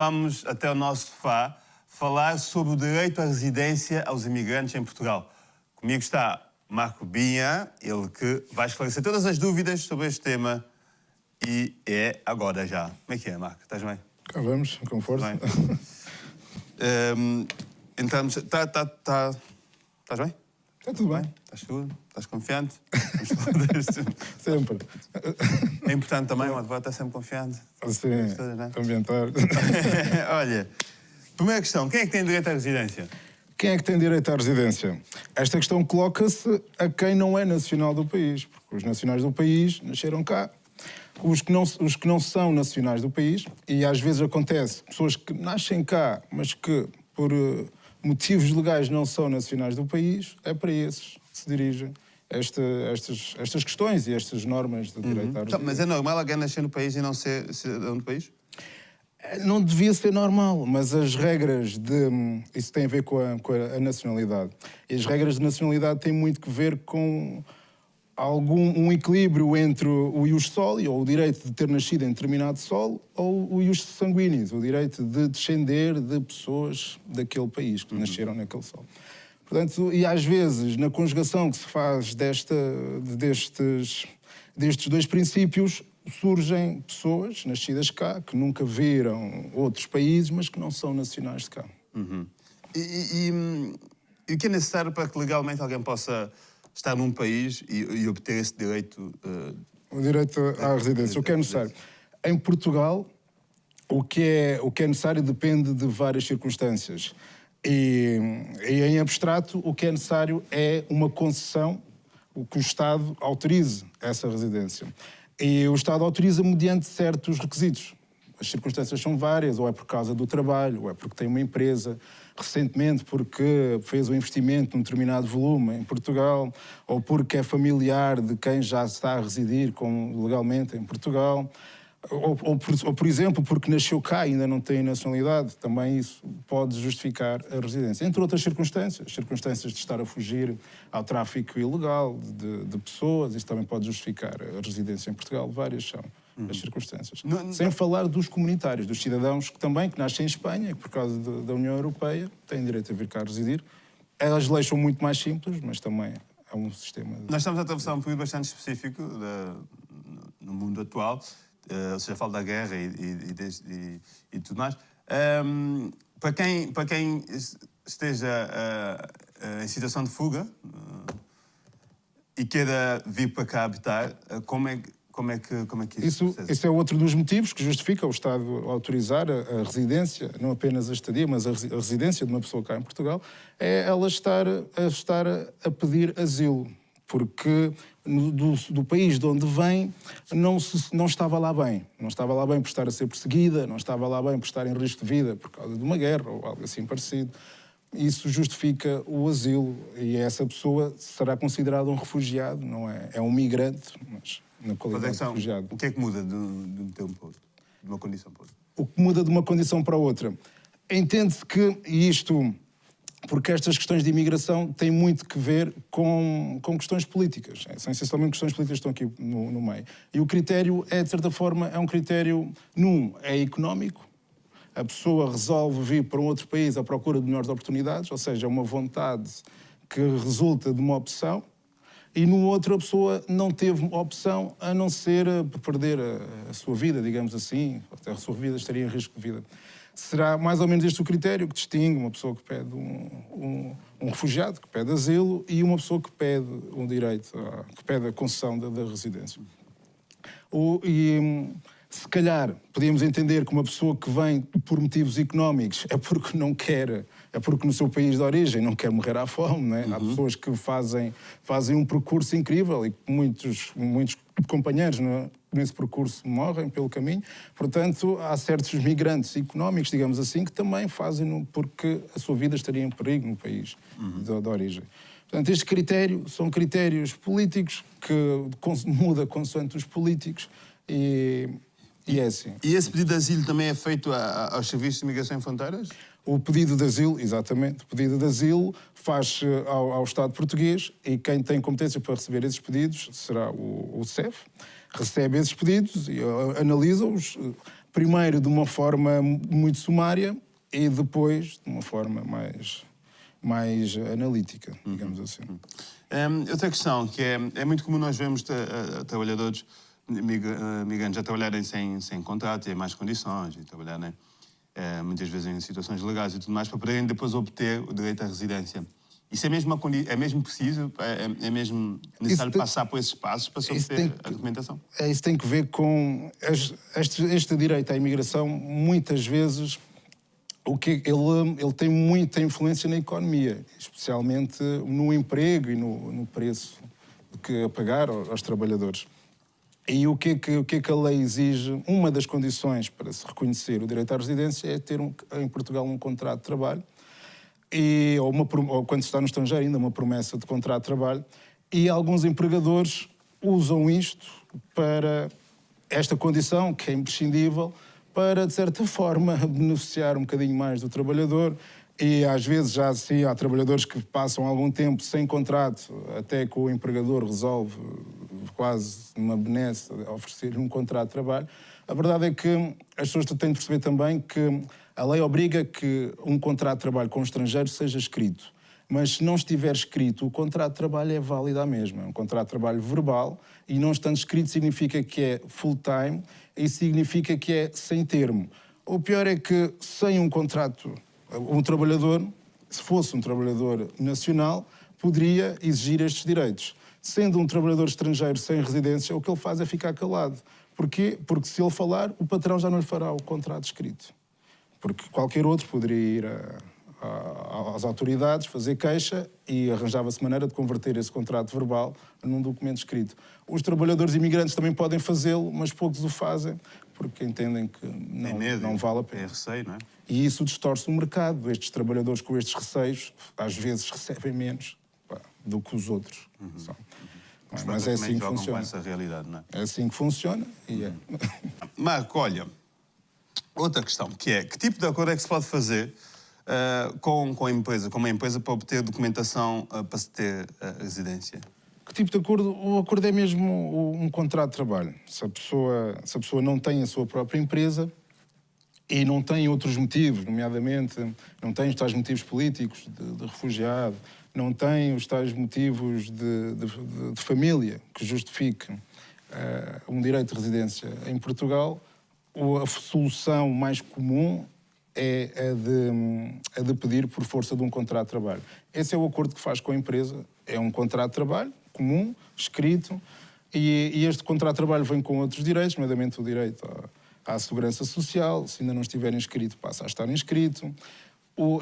Vamos até o nosso sofá falar sobre o direito à residência aos imigrantes em Portugal. Comigo está Marco Binha, ele que vai esclarecer todas as dúvidas sobre este tema e é agora já. Como é que é, Marco? Estás bem? Cá vamos, com força. Entramos... Estás bem? Está tudo bem. Estás seguro? Estás confiante? Sempre. É importante também, o advogado está sempre confiante. Sim, ambientar. Olha, primeira questão, quem é que tem direito à residência? Quem é que tem direito à residência? Esta questão coloca-se a quem não é nacional do país, porque os nacionais do país nasceram cá. Os que não são nacionais do país, e às vezes acontece, pessoas que nascem cá, mas que por motivos legais não são nacionais do país, é para esses que se dirigem estas questões e estas normas de direito à residência. Mas é normal alguém nascer no país e não ser cidadão do país? Não devia ser normal, mas as regras de... Isso tem a ver com a nacionalidade. E as regras de nacionalidade têm muito que ver com um equilíbrio entre o ius soli, ou o direito de ter nascido em determinado solo, ou o ius sanguinis, o direito de descender de pessoas daquele país que nasceram naquele solo. Portanto, e às vezes, na conjugação que se faz destes dois princípios, surgem pessoas nascidas cá, que nunca viram outros países, mas que não são nacionais de cá. E o que é necessário para que legalmente alguém possa estar num país e obter esse direito? O direito à residência. O que é necessário? Em Portugal, o que é necessário depende de várias circunstâncias. E em abstrato, o que é necessário é uma concessão, o que o Estado autorize essa residência. E o Estado autoriza mediante certos requisitos. As circunstâncias são várias, ou é por causa do trabalho, ou é porque tem uma empresa, recentemente porque fez um investimento num determinado volume em Portugal, ou porque é familiar de quem já está a residir legalmente em Portugal, ou, por exemplo, porque nasceu cá e ainda não tem nacionalidade, também isso pode justificar a residência. Entre outras circunstâncias de estar a fugir ao tráfico ilegal de pessoas, isso também pode justificar a residência em Portugal, várias são as circunstâncias. Sem falar dos comunitários, dos cidadãos que nascem em Espanha e que por causa da União Europeia têm direito a vir cá residir. As leis são muito mais simples, mas também é um sistema... Nós estamos a atravessar um período bastante específico no mundo atual, ou seja, falo da guerra e tudo mais. Para quem esteja em situação de fuga e queira vir para cá habitar, como é que isso Esse é outro dos motivos que justifica o Estado autorizar a residência, não apenas a estadia, mas a residência de uma pessoa cá em Portugal, é ela estar a pedir asilo, porque do país de onde vem não estava lá bem. Não estava lá bem por estar a ser perseguida, não estava lá bem por estar em risco de vida por causa de uma guerra ou algo assim parecido. Isso justifica o asilo e essa pessoa será considerada um refugiado, não é? É um migrante, mas na qualidade de refugiado. O que é que muda de um tempo para outro? De uma condição para outra? O que muda de uma condição para outra? Entende-se que, e isto... porque estas questões de imigração têm muito que ver com questões políticas. São essencialmente questões políticas que estão aqui no meio. E o critério é, de certa forma, é um critério, é económico. A pessoa resolve vir para um outro país à procura de melhores oportunidades, ou seja, é uma vontade que resulta de uma opção. E no outro, a pessoa não teve opção a não ser perder a sua vida, digamos assim. A sua vida estaria em risco de vida. Será mais ou menos este o critério que distingue uma pessoa que pede um refugiado, que pede asilo, e uma pessoa que pede um direito, que pede a concessão da residência. Se calhar, podíamos entender que uma pessoa que vem por motivos económicos é porque não quer, é porque no seu país de origem não quer morrer à fome, não é? Há pessoas que fazem um percurso incrível e muitos companheiros nesse percurso morrem pelo caminho. Portanto, há certos migrantes económicos, digamos assim, que também fazem porque a sua vida estaria em perigo no país de origem. Portanto, este critério são critérios políticos que muda consoante os políticos e é assim. E esse pedido de asilo também é feito aos serviços de imigração e fronteiras? O pedido de asilo, exatamente. O pedido de asilo faz ao Estado português e quem tem competência para receber esses pedidos será o CEF. Recebe esses pedidos e analisa-os, primeiro de uma forma muito sumária e depois de uma forma mais analítica, digamos assim. Outra questão, que é muito comum nós vemos trabalhadores migrantes a trabalharem sem contrato e em más condições, e trabalharem muitas vezes em situações legais e tudo mais, para poderem depois obter o direito à residência. Isso é mesmo preciso? É mesmo necessário passar por esses passos para se obter a documentação? Isso tem que ver com este direito à imigração. Muitas vezes ele tem muita influência na economia, especialmente no emprego e no preço que a pagar aos trabalhadores. E o que é que a lei exige? Uma das condições para se reconhecer o direito à residência é ter em Portugal um contrato de trabalho, ou quando se está no estrangeiro ainda uma promessa de contrato de trabalho, e alguns empregadores usam isto para esta condição, que é imprescindível, para, de certa forma, beneficiar um bocadinho mais do trabalhador. E às vezes já assim há trabalhadores que passam algum tempo sem contrato, até que o empregador resolve quase uma benesse oferecer-lhe um contrato de trabalho. A verdade é que as pessoas têm de perceber também que a lei obriga que um contrato de trabalho com um estrangeiro seja escrito. Mas se não estiver escrito, o contrato de trabalho é válido à mesma. É um contrato de trabalho verbal e não estando escrito significa que é full-time e significa que é sem termo. O pior é que sem um contrato, um trabalhador, se fosse um trabalhador nacional, poderia exigir estes direitos. Sendo um trabalhador estrangeiro sem residência, o que ele faz é ficar calado. Porquê? Porque se ele falar, o patrão já não lhe fará o contrato escrito. Porque qualquer outro poderia ir às autoridades, fazer queixa e arranjava-se maneira de converter esse contrato verbal num documento escrito. Os trabalhadores imigrantes também podem fazê-lo, mas poucos o fazem porque entendem que não vale a pena. É receio, não é? E isso distorce o mercado. Estes trabalhadores com estes receios, às vezes, recebem menos do que os outros. Mas é assim que funciona. Com essa realidade, não é? É assim que funciona e é. Marco, olha, outra questão, que é, que tipo de acordo é que se pode fazer com a empresa, para obter documentação para se ter residência? Que tipo de acordo? O acordo é mesmo um contrato de trabalho. Se a pessoa não tem a sua própria empresa e não tem outros motivos, nomeadamente não tem os tais motivos políticos de refugiado, não tem os tais motivos de família que justifiquem um direito de residência em Portugal, a solução mais comum é a de pedir por força de um contrato de trabalho. Esse é o acordo que faz com a empresa. É um contrato de trabalho comum, escrito, e este contrato de trabalho vem com outros direitos, nomeadamente o direito à segurança social. Se ainda não estiver inscrito, passa a estar inscrito.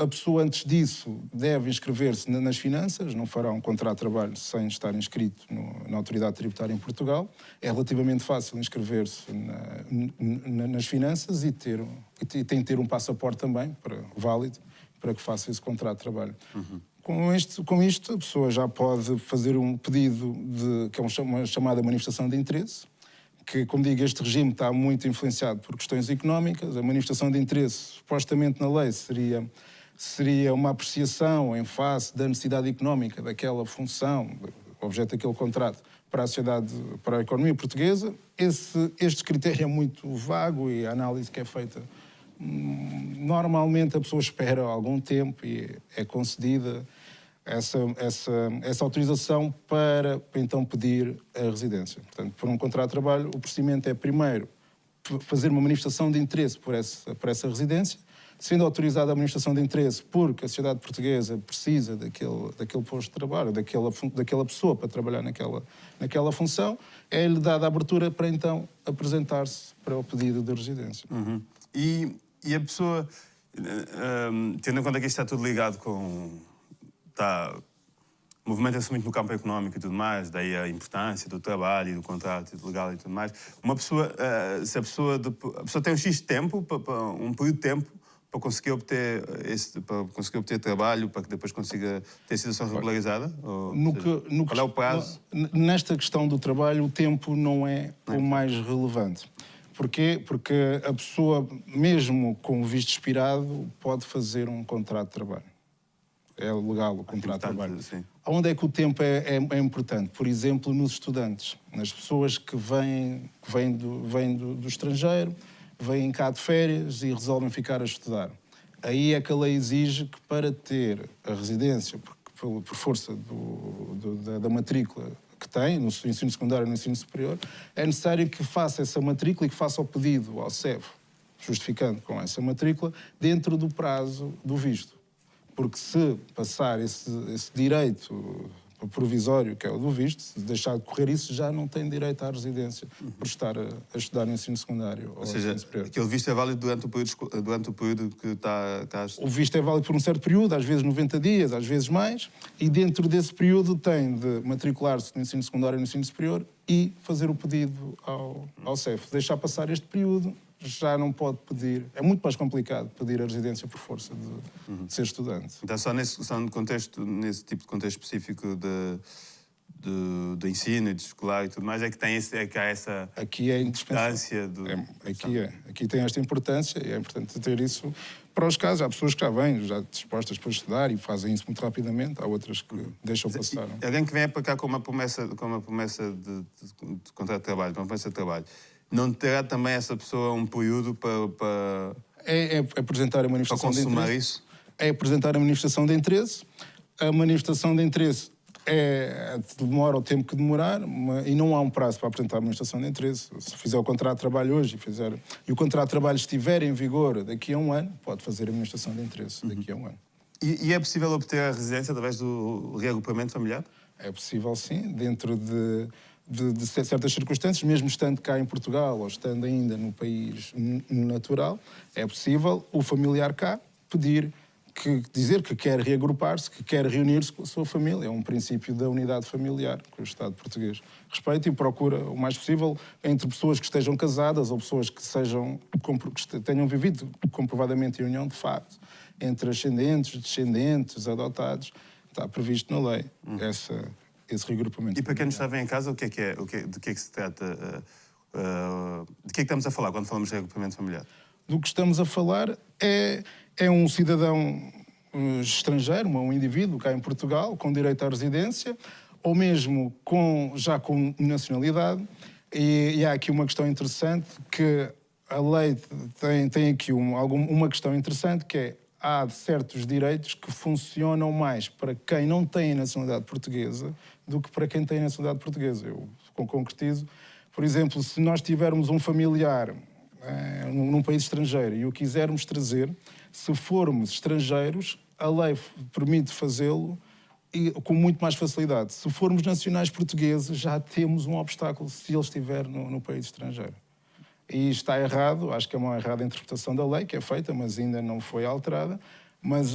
A pessoa, antes disso, deve inscrever-se nas finanças, não fará um contrato de trabalho sem estar inscrito na Autoridade Tributária em Portugal. É relativamente fácil inscrever-se nas finanças e tem de ter um passaporte também, válido, para que faça esse contrato de trabalho. Com isto, a pessoa já pode fazer um pedido que é uma chamada manifestação de interesse, que, como digo, este regime está muito influenciado por questões económicas. A manifestação de interesse, supostamente na lei, seria uma apreciação em face da necessidade económica daquela função, objeto daquele contrato, para a sociedade, para a economia portuguesa. Este critério é muito vago e a análise que é feita, normalmente a pessoa espera algum tempo e é concedida essa autorização para então pedir a residência. Portanto, por um contrato de trabalho, o procedimento é primeiro fazer uma manifestação de interesse por essa residência, sendo autorizada a manifestação de interesse porque a sociedade portuguesa precisa daquele posto de trabalho, daquela pessoa para trabalhar naquela função, é-lhe dada a abertura para então apresentar-se para o pedido de residência. E a pessoa, tendo em conta que isto está tudo ligado movimenta-se muito no campo económico e tudo mais, daí a importância do trabalho e do contrato legal e tudo mais. Se a pessoa tem um X de tempo, um período de tempo, para conseguir obter trabalho, para que depois consiga ter situação regularizada? Qual é o prazo? Nesta questão do trabalho, o tempo não é o mais relevante. Porquê? Porque a pessoa, mesmo com o visto expirado, pode fazer um contrato de trabalho. É legal o contrato de trabalho. Sim. Onde é que o tempo é importante? Por exemplo, nos estudantes, nas pessoas que vêm do estrangeiro, vêm cá de férias e resolvem ficar a estudar. Aí é que a lei exige que para ter a residência, por força da matrícula que tem, no ensino secundário e no ensino superior, é necessário que faça essa matrícula e que faça o pedido ao CEF, justificando com essa matrícula, dentro do prazo do visto. Porque se passar esse direito provisório, que é o do visto, se deixar de correr isso, já não tem direito à residência por estar a estudar no ensino secundário ou seja, ensino superior. aquele visto é válido durante o período que está cá. O visto é válido por um certo período, às vezes 90 dias, às vezes mais, e dentro desse período tem de matricular-se no ensino secundário e no ensino superior e fazer o pedido ao CEF. Deixar passar este período, já não pode pedir. É muito mais complicado pedir a residência por força de ser estudante. Então, só nesse tipo de contexto específico de ensino e de escolar e tudo mais, é que há essa aqui é importância Aqui tem esta importância e é importante ter isso para os casos. Há pessoas que já vêm, já dispostas para estudar e fazem isso muito rapidamente. Há outras que deixam passar. Alguém que vem para cá com uma promessa de contrato de trabalho, uma promessa de trabalho, não terá também essa pessoa um período para apresentar a manifestação de interesse. Isso? É apresentar a manifestação de interesse. A manifestação de interesse demora o tempo que demorar e não há um prazo para apresentar a manifestação de interesse. Se fizer o contrato de trabalho hoje e o contrato de trabalho estiver em vigor daqui a um ano, pode fazer a manifestação de interesse daqui a um ano. E é possível obter a residência através do reagrupamento familiar? É possível, sim, dentro de certas circunstâncias, mesmo estando cá em Portugal ou estando ainda no país natural, é possível o familiar cá dizer que quer reagrupar-se, que quer reunir-se com a sua família. É um princípio da unidade familiar que o Estado português respeita e procura o mais possível entre pessoas que estejam casadas ou pessoas que tenham vivido comprovadamente em união de facto, entre ascendentes, descendentes, adotados. Está previsto na lei esse reagrupamento. E para quem nos está bem em casa, de que é que se trata? De que é que estamos a falar quando falamos de reagrupamento familiar? Do que estamos a falar é um cidadão estrangeiro, um indivíduo cá em Portugal, com direito à residência, ou mesmo já com nacionalidade. E há aqui uma questão interessante, que a lei tem aqui uma questão interessante, que é há certos direitos que funcionam mais para quem não tem a nacionalidade portuguesa do que para quem tem a nacionalidade portuguesa. Eu concretizo. Por exemplo, se nós tivermos um familiar num país estrangeiro e o quisermos trazer, se formos estrangeiros, a lei permite fazê-lo com muito mais facilidade. Se formos nacionais portugueses, já temos um obstáculo se ele estiver no país estrangeiro. E está errado, acho que é uma errada interpretação da lei que é feita, mas ainda não foi alterada, mas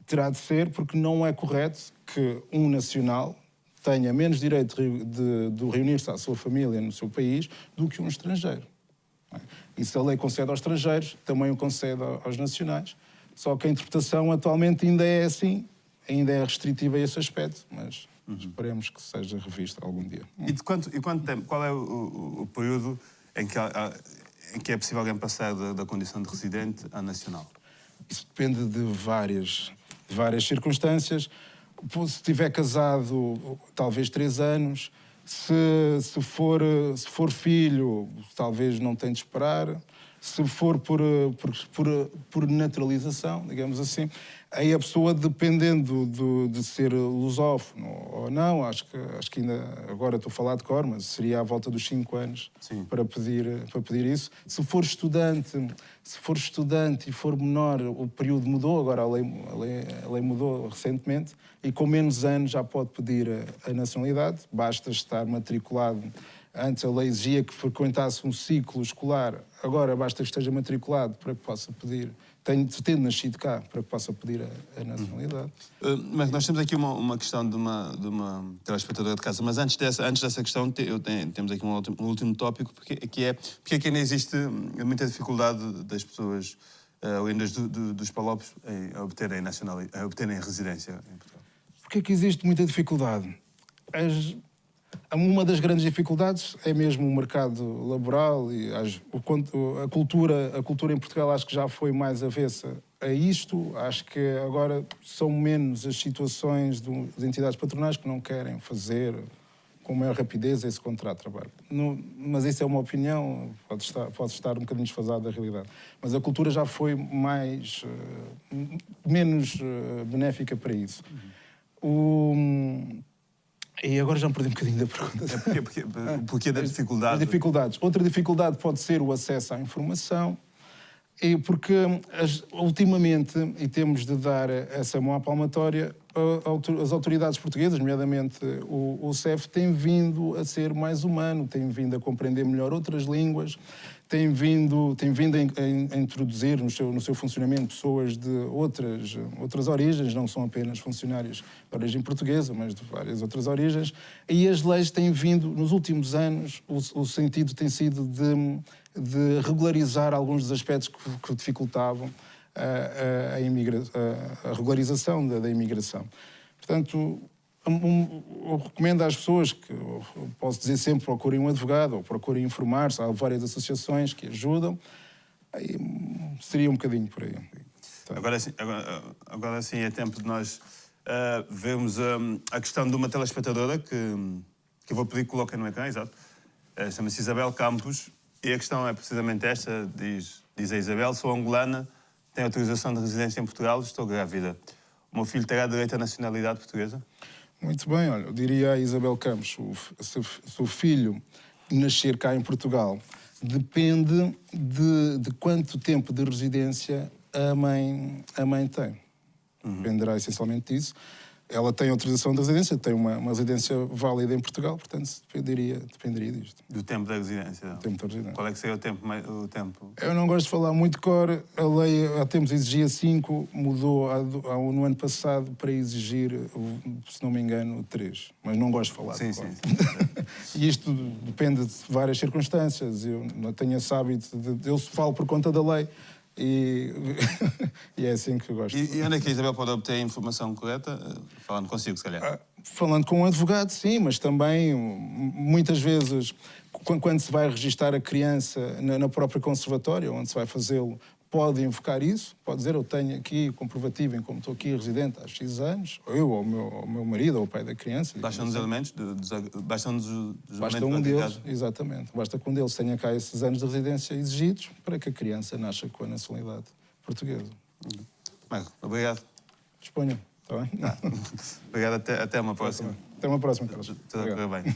terá de ser porque não é correto que um nacional tenha menos direito de reunir-se à sua família no seu país do que um estrangeiro. E se a lei concede aos estrangeiros, também o concede aos nacionais. Só que a interpretação atualmente ainda é assim, ainda é restritiva a esse aspecto, mas esperemos que seja revista algum dia. E quanto tempo? Qual é o período em que é possível alguém passar da condição de residente a nacional? Isso depende de várias circunstâncias. Se estiver casado, talvez 3 anos. Se for filho, talvez não tem de esperar. Se for por naturalização, digamos assim, aí a pessoa, dependendo de ser lusófono ou não, acho que ainda, agora estou a falar de cor, mas seria à volta dos 5 anos para pedir isso. Se for estudante e for menor, o período mudou, agora a lei mudou recentemente, e com menos anos já pode pedir a nacionalidade, basta estar matriculado. Antes a lei exigia que frequentasse um ciclo escolar, agora basta que esteja matriculado para que possa pedir, tendo nascido cá, para que possa pedir a nacionalidade. Mas nós temos aqui uma questão de uma telespectadora de casa, mas antes dessa questão temos aqui um último tópico, porque ainda existe muita dificuldade das pessoas oriundas dos Palopes em obterem residência em Portugal. Porquê que existe muita dificuldade? Uma das grandes dificuldades é mesmo o mercado laboral e a cultura em Portugal acho que já foi mais avessa a isto. Acho que agora são menos as situações de entidades patronais que não querem fazer com maior rapidez esse contrato de trabalho. Mas isso é uma opinião, pode estar um bocadinho desfasado da realidade. Mas a cultura já foi menos benéfica para isso. E agora já me perdi um bocadinho da pergunta. Porque da dificuldade? As dificuldades. Outra dificuldade pode ser o acesso à informação, porque ultimamente, e temos de dar essa mão à palmatória, as autoridades portuguesas, nomeadamente o CEF, têm vindo a ser mais humano, têm vindo a compreender melhor outras línguas, têm vindo a introduzir no seu funcionamento pessoas de outras origens, não são apenas funcionários de origem portuguesa, mas de várias outras origens, e as leis têm vindo, nos últimos anos, o sentido tem sido de regularizar alguns dos aspectos que dificultavam a regularização da imigração. Portanto, eu recomendo às pessoas que, eu posso dizer sempre, procurem um advogado ou procurem informar-se. Há várias associações que ajudam. Aí, seria um bocadinho por aí. Então, agora sim é tempo de nós vermos a questão de uma telespectadora que eu vou pedir que coloquem no ecrã, exato. Chama-se Isabel Campos e a questão é precisamente esta, diz a Isabel: sou angolana, tenho autorização de residência em Portugal, estou grávida. O meu filho terá direito à nacionalidade portuguesa? Muito bem, olha, eu diria a Isabel Campos, se o filho nascer cá em Portugal, depende de quanto tempo de residência a mãe tem. Dependerá essencialmente disso. Ela tem autorização de residência, tem uma residência válida em Portugal, portanto dependeria disto. Do tempo da residência? Do tempo da residência. Qual é que seria o tempo? Eu não gosto de falar muito, cor. A lei há tempos exigia 5, mudou no ano passado para exigir, se não me engano, 3. Mas não gosto de falar. Sim. E isto depende de várias circunstâncias. Eu não tenho esse hábito, eu falo por conta da lei. E é assim que eu gosto. E onde é que a Isabel pode obter a informação correta? Falando consigo, se calhar. Falando com um advogado, sim, mas também, muitas vezes, quando se vai registar a criança na própria conservatória, onde se vai fazê-lo, pode invocar isso, pode dizer: eu tenho aqui comprovativo em como estou aqui residente há X anos, ou eu, ou o meu marido, ou o pai da criança. Bastam os elementos? Basta um deles, exatamente. Basta que um deles tenha cá esses anos de residência exigidos para que a criança nasça com a nacionalidade portuguesa. Marco, obrigado. Disponha, está bem? Obrigado, até uma próxima. Até uma próxima, Carlos. Tudo a correr bem.